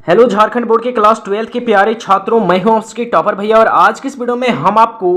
Hello Jharkhand board के class 12 के प्यारे छात्रों, मैं हूं आपके टॉपर भैया और आज की इस वीडियो में हम आपको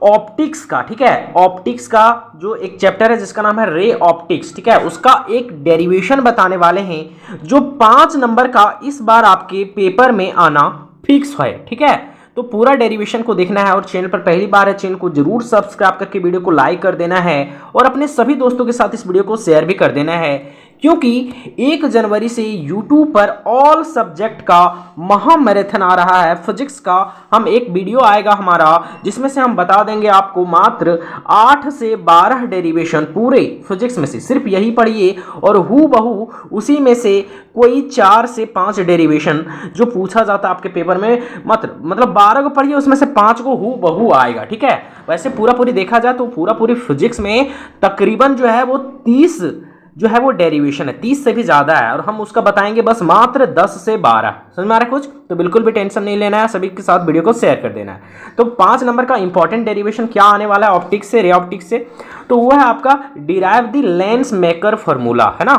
ऑप्टिक्स का, ठीक है, ऑप्टिक्स का जो एक चैप्टर है जिसका नाम है रे ऑप्टिक्स, ठीक है, उसका एक डेरिवेशन बताने वाले हैं जो 5 नंबर का इस बार आपके पेपर में आना फिक्स है। ठीक है, तो पूरा डेरिवेशन को देखना है और चैनल पर पहली बार है चैनल को जरूर सब्सक्राइब करके वीडियो को लाइक कर देना है और अपने सभी दोस्तों के साथ इस वीडियो को शेयर भी कर देना है, क्योंकि 1 जनवरी से YouTube पर ऑल सब्जेक्ट का महा मैराथन आ रहा है। फिजिक्स का हम एक वीडियो आएगा हमारा जिसमें से हम बता देंगे आपको मात्र 8 से 12 डेरिवेशन पूरे फिजिक्स में से सिर्फ यही पढ़िए और हूबहू उसी में से कोई 4 से 5 डेरिवेशन जो पूछा जाता है आपके पेपर में, मतलब 12 को पढ़िए उसमें से 5 को हूबहू आएगा। ठीक है, वैसे पूरी देखा जाए तो पूरी फिजिक्स में तकरीबन जो है वो 30 जो है वो डेरिवेशन है, 30 से भी ज्यादा है और हम उसका बताएंगे बस मात्र 10 से 12। समझ में आ रहा है कुछ? तो बिल्कुल भी टेंशन नहीं लेना है, सभी के साथ वीडियो को शेयर कर देना है। तो 5 नंबर का इंपॉर्टेंट डेरिवेशन क्या आने वाला है ऑप्टिक्स से, रे ऑप्टिक्स से, तो वो है आपका derive the lens maker formula, है ना,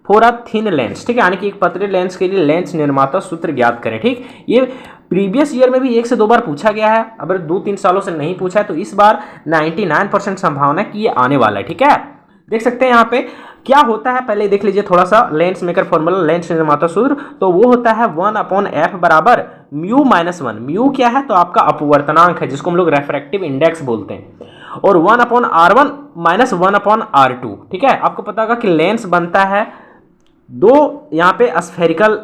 फॉर अ थिन लेंस। ठीक है, यानी कि एक पतले लेंस के लिए लेंस निर्माता सूत्र ज्ञात करें। ठीक, ये प्रीवियस ईयर में भी 1 से 2 बार पूछा गया है, अगर 2-3 सालों से नहीं पूछा है तो इस बार 99% संभावना है कि ये आने वाला है। ठीक है, देख सकते हैं यहाँ पे क्या होता है, पहले देख लीजिए थोड़ा सा लेंस मेकर फॉर्मूला, लेंस निर्माता सूत्र, तो वो होता है 1/f बराबर म्यू माइनस 1। म्यू क्या है? तो आपका अपवर्तनांक है जिसको हम लोग रेफ्रैक्टिव इंडेक्स बोलते हैं, और 1/r1 माइनस 1/r2। ठीक है, आपको पता होगा कि लेंस बनता है 2 यहाँ पे स्फेरिकल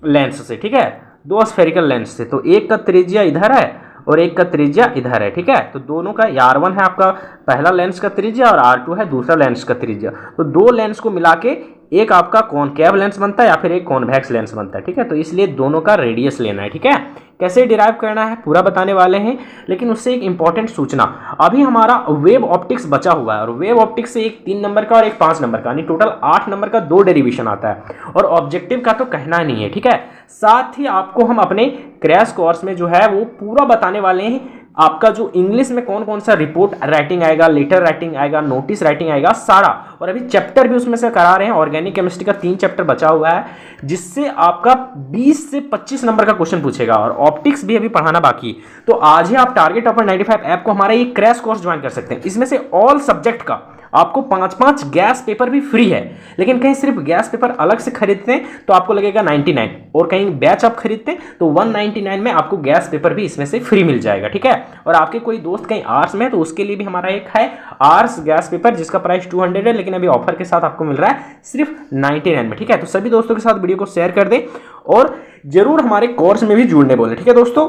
लेंस से। ठीक है, 2 स्फेरिकल लेंस से, तो एक का त्रिज्या इधर है और एक का त्रिज्या इधर है। ठीक है, तो दोनों का R1 है आपका पहला लेंस का त्रिज्या और R2 है दूसरा लेंस का त्रिज्या, तो 2 लेंस को मिला के एक आपका कॉनकेव लेंस बनता है या फिर एक कॉन्वेक्स लेंस बनता है। ठीक है, तो इसलिए दोनों का रेडियस लेना है। ठीक है, कैसे डिराइव करना है पूरा बताने वाले हैं, लेकिन उससे एक इंपॉर्टेंट सूचना, अभी हमारा वेव ऑप्टिक्स बचा हुआ है और वेव ऑप्टिक्स से एक 3 नंबर का और एक 5 नंबर का, यानी टोटल 8 नंबर का 2 डेरिवेशन आता है और ऑब्जेक्टिव का तो कहना नहीं है। ठीक है, साथ ही आपको हम अपने क्रैश कोर्स में जो है वो पूरा बताने वाले हैं आपका जो इंग्लिश में कौन कौन सा रिपोर्ट राइटिंग आएगा, लेटर राइटिंग आएगा, नोटिस राइटिंग आएगा, सारा, और अभी चैप्टर भी उसमें से करा रहे हैं। ऑर्गेनिक केमिस्ट्री का 3 चैप्टर बचा हुआ है जिससे आपका 20 से 25 नंबर का क्वेश्चन पूछेगा और ऑप्टिक्स भी अभी पढ़ाना बाकी है। तो आज ही आप टारगेट टॉपर 95 ऐप को हमारा ये क्रैश कोर्स ज्वाइन कर सकते हैं। इसमें से ऑल सब्जेक्ट का आपको 5-5 गैस पेपर भी फ्री है, लेकिन कहीं सिर्फ गैस पेपर अलग से खरीदते हैं तो आपको लगेगा 99, और कहीं बैच आप खरीदते हैं तो 199 में आपको गैस पेपर भी इसमें से फ्री मिल जाएगा। ठीक है, और आपके कोई दोस्त कहीं आर्ट्स में है तो उसके लिए भी हमारा एक है आर्ट्स गैस पेपर जिसका प्राइस 200 है, लेकिन अभी ऑफर के साथ आपको मिल रहा है सिर्फ 99 में। ठीक है, तो सभी दोस्तों के साथ वीडियो को शेयर कर दें और जरूर हमारे कोर्स में भी जुड़ने बोले। ठीक है दोस्तों,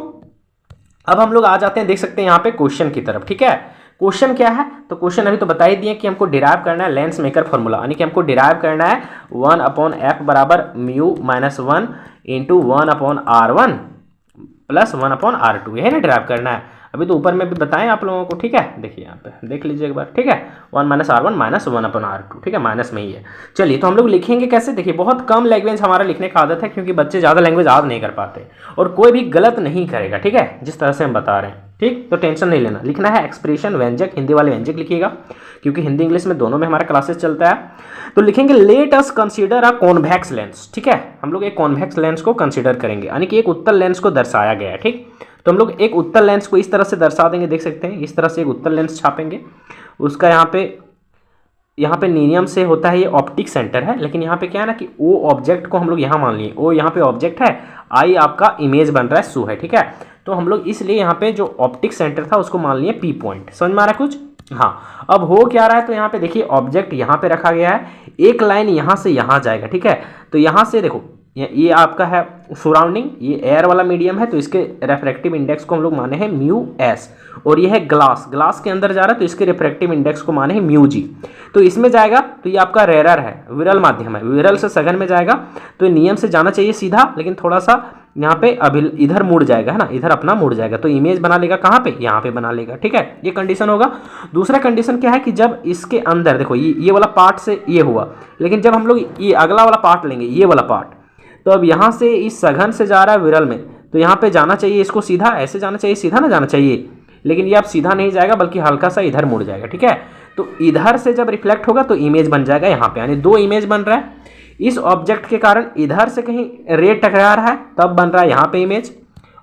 अब हम लोग आ जाते हैं, देख सकते हैं यहाँ पे क्वेश्चन की तरफ। ठीक है, क्वेश्चन क्या है? तो क्वेश्चन अभी तो बता ही दिए कि हमको डिराइव करना है लेंस मेकर फॉर्मूला, यानी कि हमको डिराइव करना है 1/f बराबर mu minus 1 into 1/r1 plus 1/r2, यही ना डिराइव करना है। अभी तो ऊपर में भी बताएं आप लोगों को। ठीक है, देखिए यहाँ पे देख लीजिए एक बार। ठीक है, 1-r1 माइनस 1/r2, ठीक है, माइनस में ही है। चलिए, तो हम लोग लिखेंगे कैसे? देखिए, बहुत कम लैंग्वेज हमारा लिखने का आदत है क्योंकि बच्चे ज़्यादा लैंग्वेज याद नहीं कर पाते और कोई भी गलत नहीं करेगा। ठीक है, जिस तरह से हम बता रहे हैं। ठीक, तो टेंशन नहीं लेना। लिखना है एक्सप्रेशन व्यंजक, हिंदी वाले व्यंजक लिखिएगा क्योंकि हिंदी इंग्लिश में दोनों में हमारा क्लासेस चलता है। तो लिखेंगे let us consider a convex lens. ठीक है, हम लोग एक कॉन्वेक्स लेंस को कंसीडर करेंगे, यानी कि एक उत्तल लेंस को दर्शाया गया है। ठीक, तो हम लोग एक उत्तल लेंस को इस तरह से दर्शा देंगे, देख सकते हैं इस तरह से एक उत्तल लेंस छापेंगे। उसका यहाँ पे नीनियम से होता है, ये ऑप्टिक सेंटर है, लेकिन यहाँ पे क्या है ना कि ओ ऑब्जेक्ट को हम लोग यहाँ मान लिए, ओ यहाँ पे ऑब्जेक्ट है, आई आपका इमेज बन रहा है, सू है। ठीक है, तो हम लोग इसलिए यहाँ पे जो ऑप्टिक सेंटर था उसको मान लिए पी पॉइंट। समझ में आ रहा है कुछ? हाँ, अब हो क्या रहा है, तो यहाँ पे देखिए ऑब्जेक्ट यहाँ पे रखा गया है, एक लाइन यहाँ से यहाँ जाएगा। ठीक है, तो यहाँ से देखो ये आपका है सराउंडिंग, ये एयर वाला मीडियम है तो इसके रेफ्रैक्टिव इंडेक्स को हम लोग माने हैं म्यू एस, और ये है ग्लास के अंदर जा रहा है तो इसके रिफ्रैक्टिव इंडेक्स को माने हैं म्यू जी। तो इसमें जाएगा तो ये आपका रेरर है, विरल माध्यम है, विरल से सघन में जाएगा तो नियम से जाना चाहिए सीधा, लेकिन थोड़ा सा यहाँ पे अभी इधर मुड़ जाएगा, है ना, इधर अपना मुड़ जाएगा तो इमेज बना लेगा कहाँ पे, यहाँ पे बना लेगा। ठीक है, ये कंडीशन होगा। दूसरा कंडीशन क्या है कि जब इसके अंदर देखो ये वाला पार्ट से ये हुआ, लेकिन जब हम लोग ये अगला वाला पार्ट लेंगे, ये वाला पार्ट, तो अब यहाँ से इस सघन से जा रहा है विरल में, तो यहाँ पे जाना चाहिए इसको सीधा, ऐसे जाना चाहिए, सीधा ना जाना चाहिए, लेकिन ये अब सीधा नहीं जाएगा बल्कि हल्का सा इधर मुड़ जाएगा। ठीक है, तो इधर से जब रिफ्लेक्ट होगा तो इमेज बन जाएगा यहाँ पे, यानी दो इमेज बन रहा है। इस ऑब्जेक्ट के कारण इधर से कहीं रे टकरा रहा है तब बन रहा है यहाँ पे इमेज,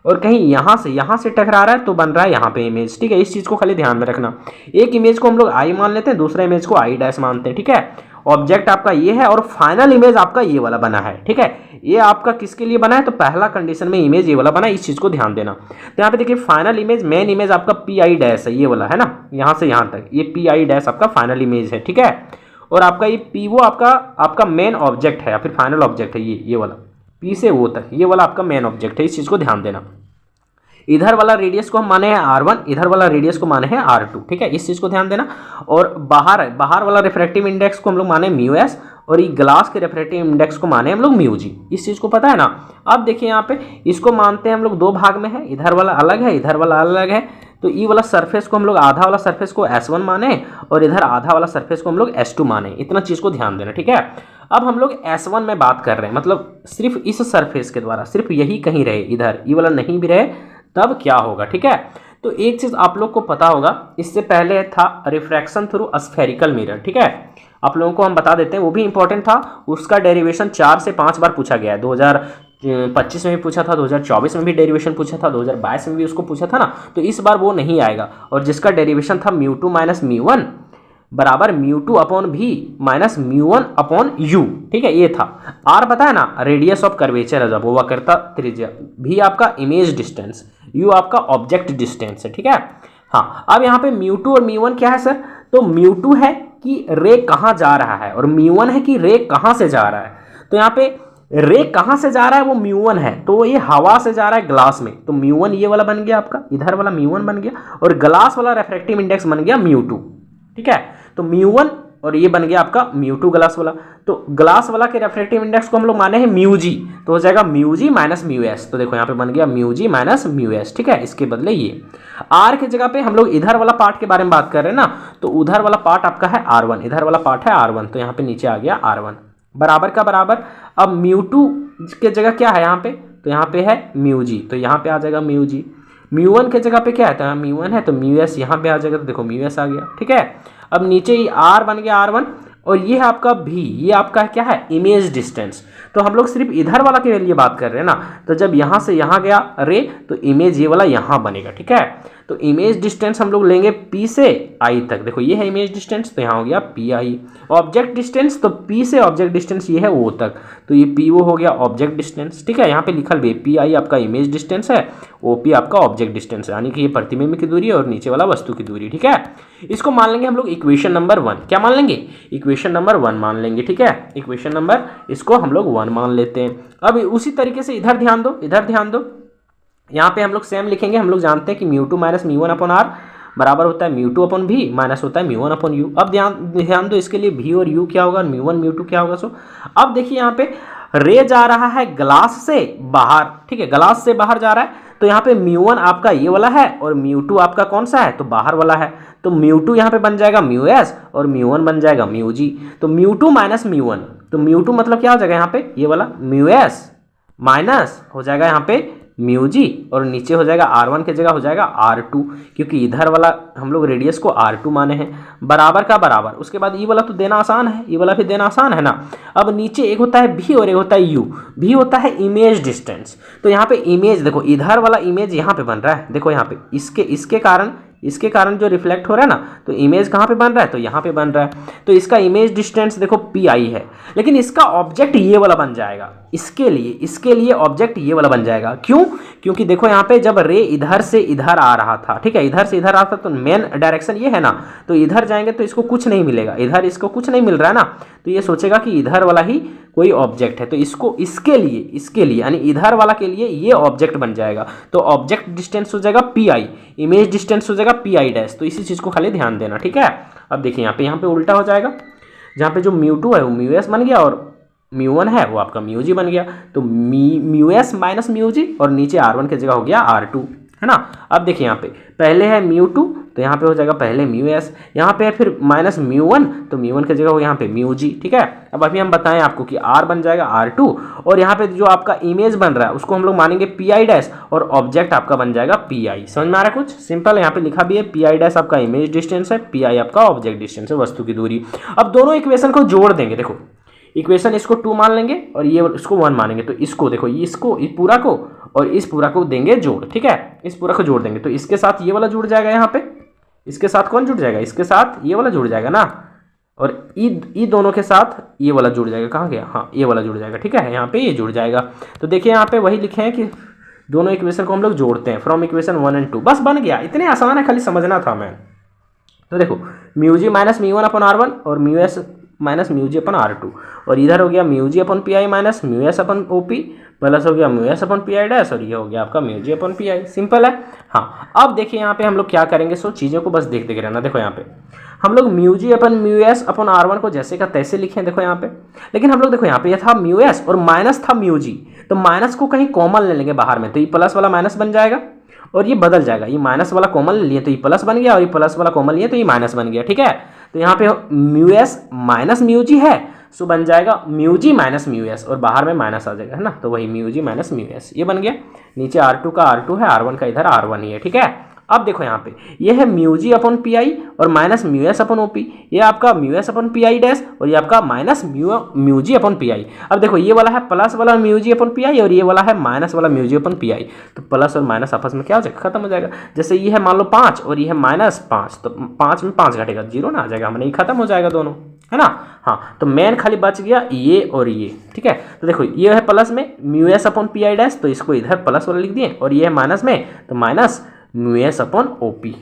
और कहीं यहाँ से टकरा रहा है तो बन रहा है यहाँ पे इमेज। ठीक है, इस चीज़ को खाली ध्यान में रखना। एक इमेज को हम लोग आई मान लेते हैं, दूसरा इमेज को आई डैश मानते हैं। ठीक है, ऑब्जेक्ट आपका ये है और फाइनल इमेज आपका ये वाला बना है। ठीक है, ये आपका किसके लिए बना है, तो पहला कंडीशन में इमेज ये वाला बना है, इस चीज़ को ध्यान देना। तो यहाँ पे देखिए फाइनल इमेज, मेन इमेज आपका पी आई डैश है, ये वाला है ना, यहाँ से यहाँ तक ये पी आई डैश आपका फाइनल इमेज है। ठीक है, और आपका ये पी वो आपका मेन ऑब्जेक्ट है या फिर फाइनल ऑब्जेक्ट है, ये वाला पी से वो तक ये वाला आपका मेन ऑब्जेक्ट है, इस चीज़ को ध्यान देना। इधर वाला रेडियस को हम माने हैं R1, इधर वाला रेडियस को माने हैं R2। ठीक है, इस चीज़ को ध्यान देना। और बाहर वाला रिफ्रैक्टिव इंडेक्स को हम लोग माने μs, और ये ग्लास के रिफ्रैक्टिव इंडेक्स को माने हम लोग μg। इस चीज़ को पता है ना। अब देखिए यहाँ पे इसको मानते हैं हम लोग दो भाग में है, इधर वाला अलग है, इधर वाला अलग है। तो ये वाला सरफेस को हम लोग, आधा वाला सरफेस को S1 माने और इधर आधा वाला सरफेस को हम लोग S2 माने। इतना चीज़ को ध्यान देना। ठीक है, अब हम लोग S1 में बात कर रहे हैं, मतलब सिर्फ इस सरफेस के द्वारा सिर्फ यही कहीं रहे, इधर ये वाला नहीं भी रहे तब क्या होगा। ठीक है, तो एक चीज़ आप लोग को पता होगा, इससे पहले था रिफ्रैक्शन थ्रू स्फेरिकल मिरर। ठीक है, आप लोगों को हम बता देते हैं, वो भी इंपॉर्टेंट था। उसका डेरिवेशन 4 से 5 बार पूछा गया है। 2025 में भी पूछा था, 2024 में भी डेरिवेशन पूछा था, 2022 में भी उसको पूछा था ना, तो इस बार वो नहीं आएगा। और जिसका डेरिवेशन था μ2 माइनस μ1 बराबर μ2 upon v minus μ1 upon u। ठीक है, ये था। r पता है ना, रेडियस ऑफ कर्वेचर है, जब वो वक्रता त्रिज्या। v आपका इमेज डिस्टेंस, u आपका ऑब्जेक्ट डिस्टेंस है। ठीक है, हाँ। अब यहाँ पे μ2 और μ1 क्या है सर, तो μ2 है कि रे कहाँ जा रहा है और μ1 है कि रे कहाँ से जा रहा है। तो यहाँ पे रे कहाँ से जा रहा है वो μ1 है, तो ये हवा से जा रहा है ग्लास में, तो μ1 ये वाला बन गया आपका, इधर वाला μ1 बन गया, और ग्लास वाला रिफ्रैक्टिव इंडेक्स बन गया μ2। ठीक है, तो μ1 और ये बन गया आपका μ2 ग्लास वाला। तो ग्लास वाला के रिफ्रैक्टिव इंडेक्स को हम लोग माने हैं μg, तो हो जाएगा μg माइनस μs। तो देखो यहाँ पे बन गया μg माइनस μs। ठीक है, इसके बदले ये r के जगह पे हम लोग इधर वाला पार्ट के बारे में बात कर रहे हैं ना, तो उधर वाला पार्ट आपका है R1, इधर वाला पार्ट है R1, तो यहाँ पे नीचे आ गया R1 बराबर का बराबर। अब μ2 के जगह क्या है यहाँ पे, तो यहाँ पे है μg, तो यहाँ पे आ जाएगा μg। μ1 के जगह पे क्या है, तो यहाँ μ1 है, तो μs यहाँ पे आ जाएगा, तो देखो μs आ गया। ठीक है, अब नीचे ही r बन गया R1, और ये है आपका v, ये आपका क्या है, इमेज डिस्टेंस। तो हम लोग सिर्फ इधर वाला के लिए बात कर रहे हैं ना, तो जब यहाँ से यहाँ गया रे, तो इमेज ये वाला यहाँ बनेगा। ठीक है, तो इमेज डिस्टेंस हम लोग लेंगे P से I तक। देखो ये है इमेज डिस्टेंस, तो यहाँ हो गया PI। ऑब्जेक्ट डिस्टेंस, तो P से ऑब्जेक्ट डिस्टेंस ये है O तक, तो ये PO हो गया ऑब्जेक्ट डिस्टेंस। ठीक है, यहाँ पे लिखल भी PI आपका इमेज डिस्टेंस है, OP आपका ऑब्जेक्ट डिस्टेंस है, यानी कि ये प्रतिबिंब की दूरी और नीचे वाला वस्तु की दूरी। ठीक है, इसको मान लेंगे हम लोग इक्वेशन नंबर 1। क्या मान लेंगे, इक्वेशन नंबर 1 मान लेंगे। ठीक है, इक्वेशन नंबर इसको हम लोग 1 मान लेते हैं। अब उसी तरीके से इधर ध्यान दो, इधर ध्यान दो, यहाँ पे हम लोग सेम लिखेंगे। हम लोग जानते हैं कि μ2 माइनस μ1 अपॉन r बराबर होता है μ2 अपॉन v माइनस होता है μ1 अपॉन u। अब ध्यान दो, इसके लिए v और u क्या होगा, μ1 μ2 क्या होगा। सो अब देखिए यहाँ पे रे जा रहा है ग्लास से बाहर। ठीक है, ग्लास से बाहर जा रहा है, तो यहाँ पे μ1 आपका ये वाला है और μ2 आपका कौन सा है, तो बाहर वाला है। तो μ2 यहाँ पे बन जाएगा μs और μ1 बन जाएगा μg। तो μ2 माइनस μ1, तो μ2 मतलब क्या हो जाएगा यहाँ पे, ये वाला μs माइनस हो जाएगा यहाँ पे μg, और नीचे हो जाएगा R1 की जगह हो जाएगा R2, क्योंकि इधर वाला हम लोग रेडियस को R2 माने हैं, बराबर का बराबर। उसके बाद ये वाला तो देना आसान है, ये वाला भी देना आसान है ना। अब नीचे एक होता है v और एक होता है u। v होता है इमेज डिस्टेंस, तो यहाँ पे इमेज देखो, इधर वाला इमेज यहाँ पे बन रहा है, देखो यहाँ पे इसके कारण जो रिफ्लेक्ट हो रहा है ना, तो इमेज कहाँ पे बन रहा है, तो यहाँ पे बन रहा है। तो इसका इमेज डिस्टेंस देखो PI है, लेकिन इसका ऑब्जेक्ट ये वाला बन जाएगा। इसके लिए ऑब्जेक्ट ये वाला बन जाएगा। क्यों, क्योंकि देखो यहाँ पे जब रे इधर से इधर आ रहा था, ठीक है, इधर से इधर आ रहा था, तो मेन डायरेक्शन ये है ना, तो इधर जाएंगे तो इसको कुछ नहीं मिलेगा, इधर इसको कुछ नहीं मिल रहा है ना, तो ये सोचेगा कि इधर वाला ही कोई ऑब्जेक्ट है, तो इसके लिए यानी इधर वाला के लिए ये ऑब्जेक्ट बन जाएगा। तो ऑब्जेक्ट डिस्टेंस हो जाएगा PI, इमेज डिस्टेंस हो जाएगा PI डैश। तो इसी चीज़ को खाली ध्यान देना। ठीक है, अब देखिए यहाँ पे उल्टा हो जाएगा, जहाँ पे जो μ2 है वो μs बन गया और μ1 है वो आपका μg बन गया। तो μs माइनस μg और नीचे R1 की जगह हो गया R2, है ना। अब देखिए यहाँ पे पहले है μ2, तो यहाँ पे हो जाएगा पहले म्यू एस, यहाँ पे फिर माइनस म्यू वन, तो म्यू वन की जगह हो यहाँ पे म्यू जी, ठीक है। अब अभी हम बताएं आपको कि आर बन जाएगा R2, और यहाँ पे जो आपका इमेज बन रहा है उसको हम लोग मानेंगे पी आई डैश, और ऑब्जेक्ट आपका बन जाएगा पी आई। समझ में आ रहा है? कुछ सिंपल, यहाँ पे लिखा भी है पी आई डैश आपका इमेज डिस्टेंस है, पी आई आपका ऑब्जेक्ट डिस्टेंस है, वस्तु की दूरी। अब दोनों इक्वेशन को जोड़ देंगे, देखो इक्वेशन इसको 2 मान लेंगे और ये इसको 1 मानेंगे, तो इसको देखो इसको इस पूरा को और इस पूरा को देंगे जोड़, ठीक है, इस पूरा को जोड़ देंगे, तो इसके साथ ये वाला जुड़ जाएगा, यहाँ पे इसके साथ कौन जुड़ जाएगा, इसके साथ ये वाला जुड़ जाएगा ना, और ई दोनों के साथ ये वाला जुड़ जाएगा, कहाँ गया, हाँ ये वाला जुड़ जाएगा, ठीक है, यहाँ पे ये जुड़ जाएगा। तो देखिए यहाँ पे वही लिखे हैं कि दोनों इक्वेशन को हम लोग जोड़ते हैं फ्रॉम इक्वेशन 1 और 2, बस बन गया, इतने आसान है, खाली समझना था मैं। तो देखो mu G minus mu one upon R1 और mu S minus mu G upon R2, और इधर हो गया mu G upon P I minus mu S upon O P, plus हो गया mu S upon P I dash, और ये हो गया आपका mu G upon P I. Simple है। हाँ अब देखिए यहाँ पे हम लोग क्या करेंगे, सो चीज़ों को बस देख रहना। देखो यहाँ पे हम लोग म्यू जी अपन म्यू एस अपन R1 को जैसे का तैसे लिखे, देखो यहाँ पे, लेकिन हम लोग देखो यहाँ पे ये था म्यू एस और माइनस था म्यू जी, तो माइनस को कहीं कॉमन ले लेंगे बाहर में, तो ये प्लस वाला माइनस बन जाएगा और ये बदल जाएगा, ये माइनस वाला कॉमन ले लिए तो ये प्लस बन गया, और ये प्लस वाला कॉमन लिए तो ये माइनस बन गया, ठीक है। तो यहाँ पे म्यू एस माइनस म्यू जी है, सो बन जाएगा mu G minus mu S, और बाहर में माइनस आ जाएगा, है ना, तो वही mu G minus mu S, ये बन गया। नीचे R2 का R2 है, R1 का इधर R1 ही है, ठीक है। अब देखो यहाँ पे ये है mu G upon P I और minus mu S upon O P, ये आपका mu S upon P I dash और ये आपका minus mu G upon P I. अब देखो ये वाला है प्लस वाला mu G upon P I और ये वाला है माइनस वाला म्यू जी अपन पी आई, तो प्लस और माइनस आपस में क्या हो जाएगा, खत्म हो जाएगा। जैसे ये है मान लो 5 और ये है -5, तो 5 में 5 घटेगा, 0 ना आ जाएगा, हमने ये खत्म हो जाएगा दोनों, है ना। हाँ तो मेन खाली बच गया ये और ये, ठीक है। तो देखो ये है प्लस में mu S upon P I dash, तो इसको इधर प्लस वाला लिख दिए, और ये है माइनस में तो minus mu S upon O P.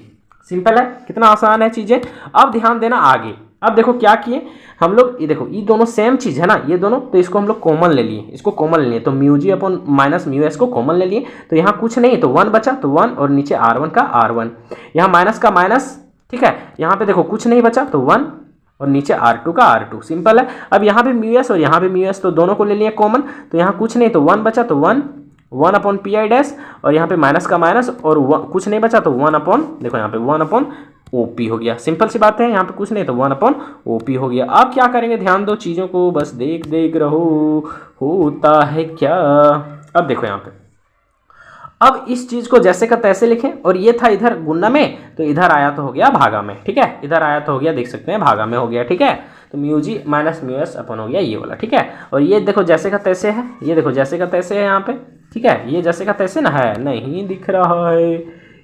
Simple है, कितना आसान है चीज़ें। अब ध्यान देना आगे, अब देखो क्या किए हम लोग, ये देखो ये दोनों सेम चीज़ है ना, ये दोनों, तो इसको हम लोग कॉमन ले लिए, इसको कॉमन ले लिए, तो म्यू जी अपन माइनस म्यू एस को कॉमन ले लिए, तो यहाँ कुछ नहीं तो 1 बचा, तो 1 और नीचे R1 का R1, यहाँ माइनस का माइनस, ठीक है। यहाँ पे देखो कुछ नहीं बचा तो 1 और नीचे R2 का R2, सिंपल है। अब यहाँ पे म्यू एस और यहाँ पे म्यू एस, तो दोनों को ले लिए कॉमन, तो यहाँ कुछ नहीं तो 1 बचा, तो 1 अपॉन पी आई डैश, और यहाँ पे माइनस का माइनस और कुछ नहीं बचा तो 1 अपॉन, देखो यहाँ पे 1 अपॉन ओ पी हो गया। सिंपल सी बात है, यहाँ पे कुछ नहीं तो 1 अपॉन ओ पी हो गया। अब क्या करेंगे, ध्यान दो चीज़ों को, बस देख रहो होता है क्या। अब देखो यहाँ पे, अब इस चीज़ को जैसे का तैसे लिखें, और ये था इधर गुणा में, तो इधर आया तो हो गया भागा में, ठीक है, इधर आया तो हो गया, देख सकते हैं भागा में हो गया, ठीक है। तो mu G minus mu S अपन हो गया ये वाला, ठीक है। और ये देखो जैसे का तैसे है, ये देखो जैसे का तैसे है यहाँ पे, ठीक है, ये जैसे का तैसे ना है, नहीं दिख रहा है,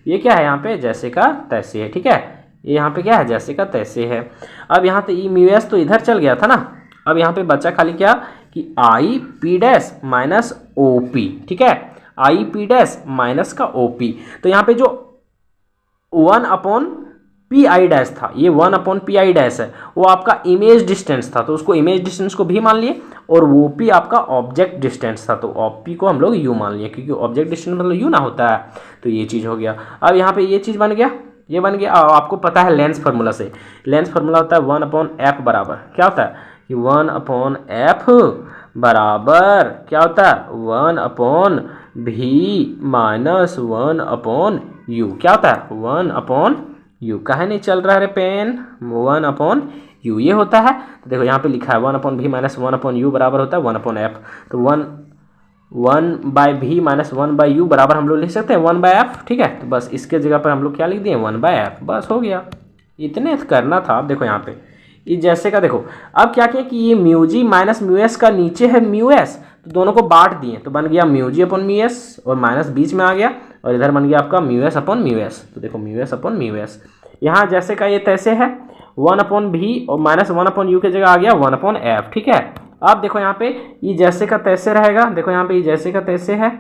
ये क्या है यहाँ पे जैसे का तैसे है, ठीक है, ये यहाँ पे क्या है जैसे का तैसे है। अब यहाँ पे ई म्यू एस तो इधर चल गया था ना, अब यहाँ पे बचा खाली क्या कि I P dash minus O P, ठीक है, आई पी डैश माइनस का ओ पी। तो यहाँ पे जो 1 अपॉन पी आई डैश था, ये 1 अपॉन पी आई डैश है, वो आपका इमेज डिस्टेंस था, तो उसको इमेज डिस्टेंस को भी मान लिए, और वो पी आपका ऑब्जेक्ट डिस्टेंस था, तो ऑप पी को हम लोग यू मान लिए, क्योंकि ऑब्जेक्ट डिस्टेंस मतलब यू ना होता है, तो ये चीज़ हो गया। अब यहाँ पे ये चीज़ बन गया, ये बन गया। आपको पता है लेंस फार्मूला से, लेंस फार्मूला होता है 1 अपॉन एफ बराबर क्या होता है कि 1 अपॉन एफ बराबर क्या होता है 1 अपॉन भी माइनस 1 अपॉन यू, क्या होता है 1 अपॉन यू। काहे नहीं चल रहा है पेन, 1 अपॉन यू ये होता है। तो देखो यहाँ पे लिखा है 1 अपॉन भी माइनस 1 अपॉन यू बराबर होता है 1 अपॉन एफ, तो 1 बाय भी माइनस 1 बाय यू बराबर हम लोग लिख सकते हैं 1 बाय एफ, ठीक है। तो बस इसके जगह पर हम लोग क्या लिख दिए 1 बाय एफ, बस हो गया, इतने करना था। देखो यहाँ पे ये जैसे का देखो, अब क्या किया कि ये mu G minus mu S का नीचे है म्यू एस, तो दोनों को बांट दिए, तो बन गया म्यू जी अपॉन म्यू एस, और माइनस बीच में आ गया, और इधर बन गया आपका mu S upon mu S. तो देखो mu S upon mu S, यहाँ जैसे का ये तैसे है 1 अपॉन भी और माइनस 1 अपॉन यू की जगह आ गया 1 अपॉन एफ, ठीक है। अब देखो यहाँ पे ये जैसे का तैसे रहेगा, देखो यहाँ पे ये जैसे का तैसे है,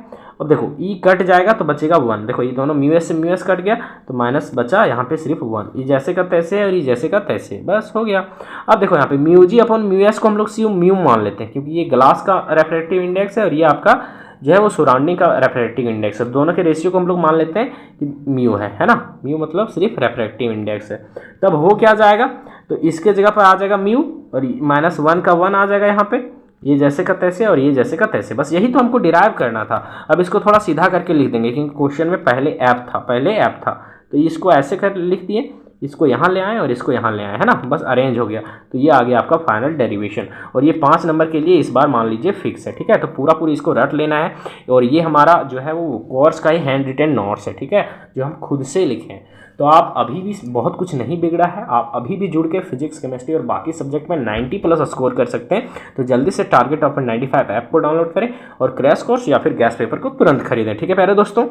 और देखो ई कट जाएगा तो बचेगा 1, देखो ये दोनों म्यू एस से म्यू एस कट गया तो माइनस बचा यहाँ पे सिर्फ 1, ये जैसे का तैसे है और ये जैसे का तैसे, बस हो गया। अब देखो यहाँ पे mu G upon mu S को हम लोग सी म्यू मान लेते हैं, क्योंकि ये ग्लास का रेफ्रेक्टिव इंडेक्स है और ये आपका जो है वो सराउंडिंग का रेफ्रेक्टिव इंडेक्स है, दोनों के रेशियो को हम लोग मान लेते हैं कि म्यू है ना, म्यू मतलब सिर्फ रेफ्रेक्टिव इंडेक्स है। तब हो क्या जाएगा, तो इसके जगह पर आ जाएगा म्यू और माइनस 1 का 1 आ जाएगा यहाँ पे, ये जैसे का तैसे और ये जैसे का तैसे, बस यही तो हमको डिराइव करना था। अब इसको थोड़ा सीधा करके लिख देंगे, क्योंकि क्वेश्चन में पहले ऐप था, तो इसको ऐसे कर लिख दिए, इसको यहाँ ले आए और इसको यहाँ ले आए, है ना, बस अरेंज हो गया। तो ये आ गया आपका फाइनल डेरिवेशन, और ये 5 नंबर के लिए इस बार मान लीजिए फिक्स है, ठीक है। तो पूरा इसको रट लेना है, और ये हमारा जो है वो कोर्स का ही हैंड रिटेन नोट्स है, ठीक है, जो हम खुद से लिखे हैं। तो आप अभी भी बहुत कुछ नहीं बिगड़ा है, आप अभी भी जुड़ के फिजिक्स, केमिस्ट्री और बाकी सब्जेक्ट में 90+ स्कोर कर सकते हैं। तो जल्दी से टारगेट टॉपर 95 ऐप को डाउनलोड करें और क्रैश कोर्स या फिर गैस पेपर को तुरंत खरीदें, ठीक है प्यारे दोस्तों।